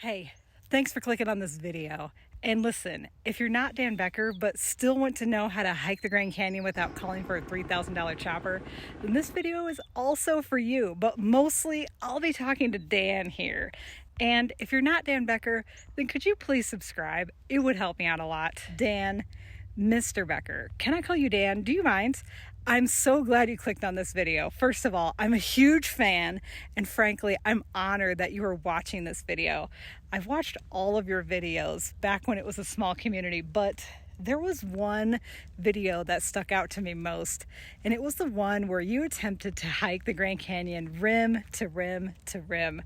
Hey, thanks for clicking on this video. And listen, if you're not Dan Becker but still want to know how to hike the Grand Canyon without calling for a $3,000 chopper, then this video is also for you. But mostly, I'll be talking to Dan here. And if you're not Dan Becker, then could you please subscribe? It would help me out a lot. Dan, Mr. Becker. Can I call you Dan? Do you mind? I'm so glad you clicked on this video. First of all, I'm a huge fan, and frankly, I'm honored that you are watching this video. I've watched all of your videos back when it was a small community, but there was one video that stuck out to me most, and it was the one where you attempted to hike the Grand Canyon rim to rim to rim.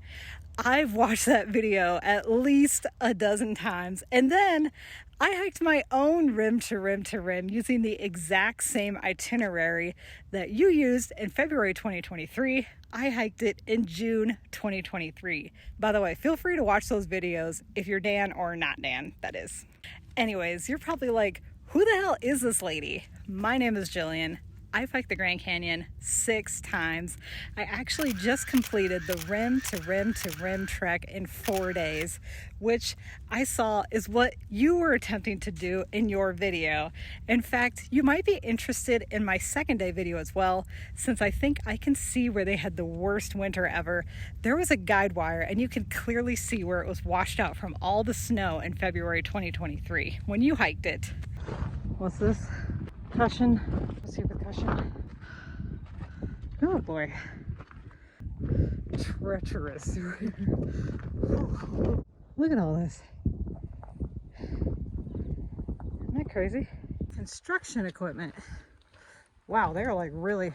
I've watched that video at least a dozen times, and then I hiked my own rim to rim to rim using the exact same itinerary that you used in February 2023. I hiked it in June 2023. By the way, feel free to watch those videos if you're Dan or not Dan, that is. Anyways, you're probably like, who the hell is this lady? My name is Jillian. I've hiked the Grand Canyon 6 times. I actually just completed the rim to rim to rim trek in 4 days, which I saw is what you were attempting to do in your video. In fact, you might be interested in my second day video as well, since I think I can see where they had the worst winter ever. There was a guide wire and you can clearly see where it was washed out from all the snow in February 2023 when you hiked it. What's this? Cushion. Let's see the cushion. Oh boy. Treacherous. Look at all this. Isn't that crazy? Construction equipment. Wow, they're like really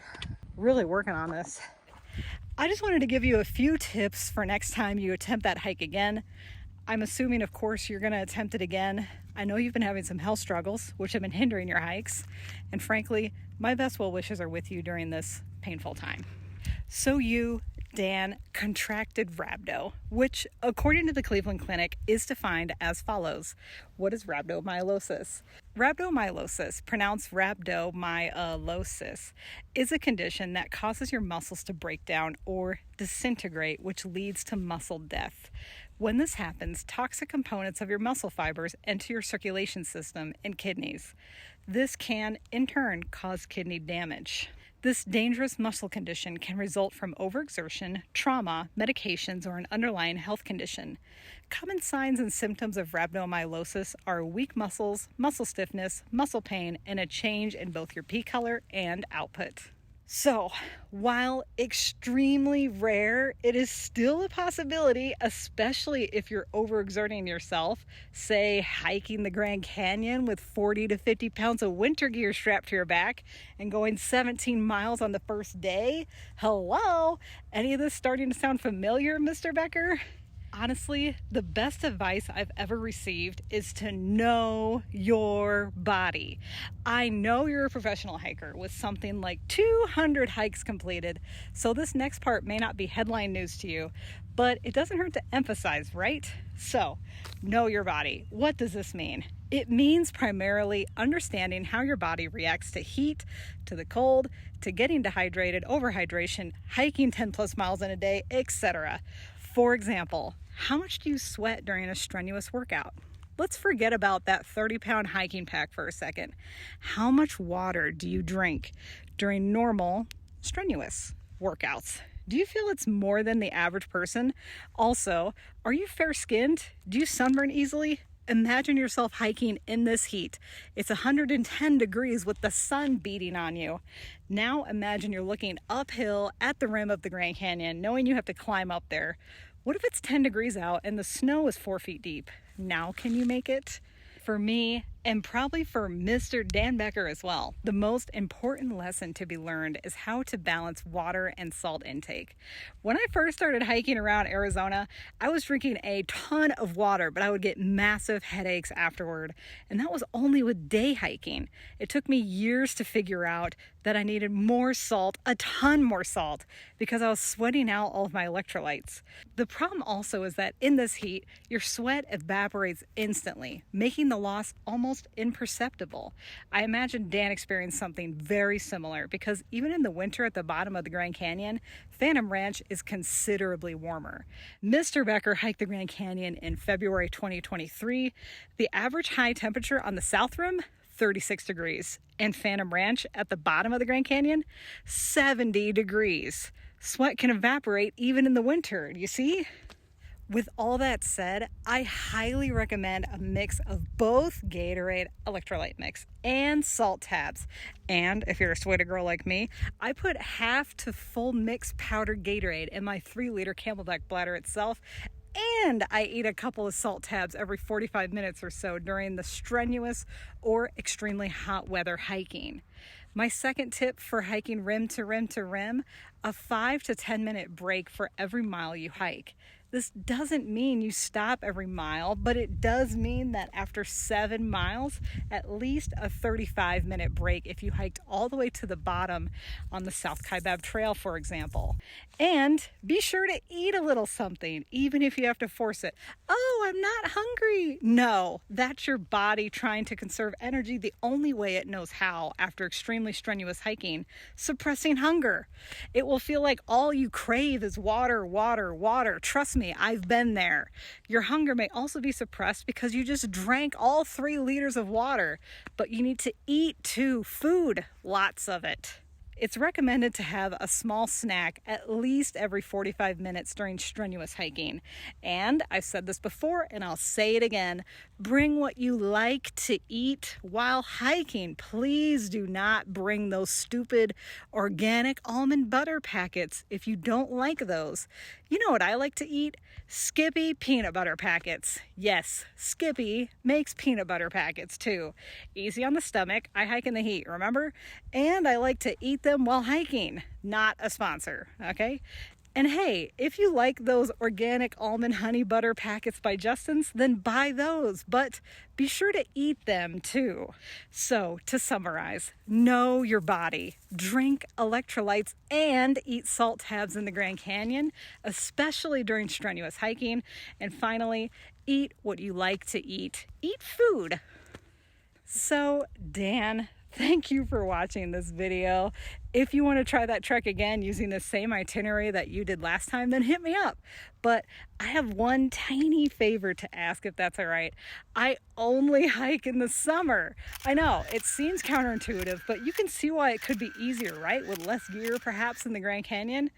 working on this. I just wanted to give you a few tips for next time you attempt that hike again. I'm assuming, of course, you're going to attempt it again. I know you've been having some health struggles, which have been hindering your hikes. And frankly, my best well wishes are with you during this painful time. So you, Dan, contracted rhabdo, which, according to the Cleveland Clinic, is defined as follows. What is rhabdomyolysis? Rhabdomyolysis, pronounced rhabdomyolysis, is a condition that causes your muscles to break down or disintegrate, which leads to muscle death. When this happens, toxic components of your muscle fibers enter your circulation system and kidneys. This can, in turn, cause kidney damage. This dangerous muscle condition can result from overexertion, trauma, medications, or an underlying health condition. Common signs and symptoms of rhabdomyolysis are weak muscles, muscle stiffness, muscle pain, and a change in both your pee color and output. So, while extremely rare, it is still a possibility, especially if you're overexerting yourself, say hiking the Grand Canyon with 40 to 50 pounds of winter gear strapped to your back and going 17 miles on the first day. Hello? Any of this starting to sound familiar, Mr. Becker? Honestly, the best advice I've ever received is to know your body. I know you're a professional hiker with something like 200 hikes completed, so this next part may not be headline news to you, but it doesn't hurt to emphasize, right? So, know your body. What does this mean? It means primarily understanding how your body reacts to heat, to the cold, to getting dehydrated, overhydration, hiking 10 plus miles in a day, etc. For example, how much do you sweat during a strenuous workout? Let's forget about that 30-pound hiking pack for a second. How much water do you drink during normal, strenuous workouts? Do you feel it's more than the average person? Also, are you fair-skinned? Do you sunburn easily? Imagine yourself hiking in this heat. It's 110 degrees with the sun beating on you. Now imagine you're looking uphill at the rim of the Grand Canyon, knowing you have to climb up there. What if it's 10 degrees out and the snow is 4 feet deep? Now can you make it? For me, and probably for Mr. Dan Becker as well, the most important lesson to be learned is how to balance water and salt intake. When I first started hiking around Arizona, I was drinking a ton of water, but I would get massive headaches afterward, and that was only with day hiking. It took me years to figure out that I needed more salt, a ton more salt, because I was sweating out all of my electrolytes. The problem also is that in this heat, your sweat evaporates instantly, making the loss almost almost imperceptible. I imagine Dan experienced something very similar because even in the winter at the bottom of the Grand Canyon, Phantom Ranch is considerably warmer. Mr. Becker hiked the Grand Canyon in February 2023. The average high temperature on the south rim, 36 degrees, and Phantom Ranch at the bottom of the Grand Canyon, 70 degrees. Sweat can evaporate even in the winter, you see? With all that said, I highly recommend a mix of both Gatorade electrolyte mix and salt tabs. And if you're a sweaty girl like me, I put half to full mix powdered Gatorade in my 3-liter Camelback bladder itself. And I eat a couple of salt tabs every 45 minutes or so during the strenuous or extremely hot weather hiking. My second tip for hiking rim to rim to rim, a 5 to 10 minute break for every mile you hike. This doesn't mean you stop every mile, but it does mean that after 7 miles, at least a 35-minute break if you hiked all the way to the bottom on the South Kaibab Trail, for example. And be sure to eat a little something, even if you have to force it. Oh, I'm not hungry. No, that's your body trying to conserve energy the only way it knows how after extremely strenuous hiking, suppressing hunger. It will feel like all you crave is water, water, water. Trust me, I've been there. Your hunger may also be suppressed because you just drank all 3 liters of water, but you need to eat too, food, lots of it. It's recommended to have a small snack at least every 45 minutes during strenuous hiking. And I've said this before and I'll say it again, bring what you like to eat while hiking. Please do not bring those stupid organic almond butter packets if you don't like those. You know what I like to eat? Skippy peanut butter packets. Yes, Skippy makes peanut butter packets too. Easy on the stomach. I hike in the heat, remember? And I like to eat them while hiking. Not a sponsor, okay? And hey, if you like those organic almond honey butter packets by Justin's, then buy those, but be sure to eat them too. So to summarize, know your body, drink electrolytes, and eat salt tabs in the Grand Canyon, especially during strenuous hiking. And finally, eat what you like to eat. Eat food. So Dan, thank you for watching this video. If you want to try that trek again using the same itinerary that you did last time, then hit me up. But I have one tiny favor to ask, if that's all right. I only hike in the summer. I know, it seems counterintuitive, but you can see why it could be easier, right? With less gear, perhaps, in the Grand Canyon.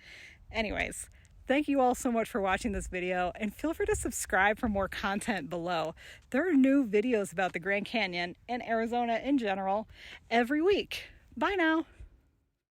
Anyways, thank you all so much for watching this video, and feel free to subscribe for more content below. There are new videos about the Grand Canyon and Arizona in general every week. Bye now.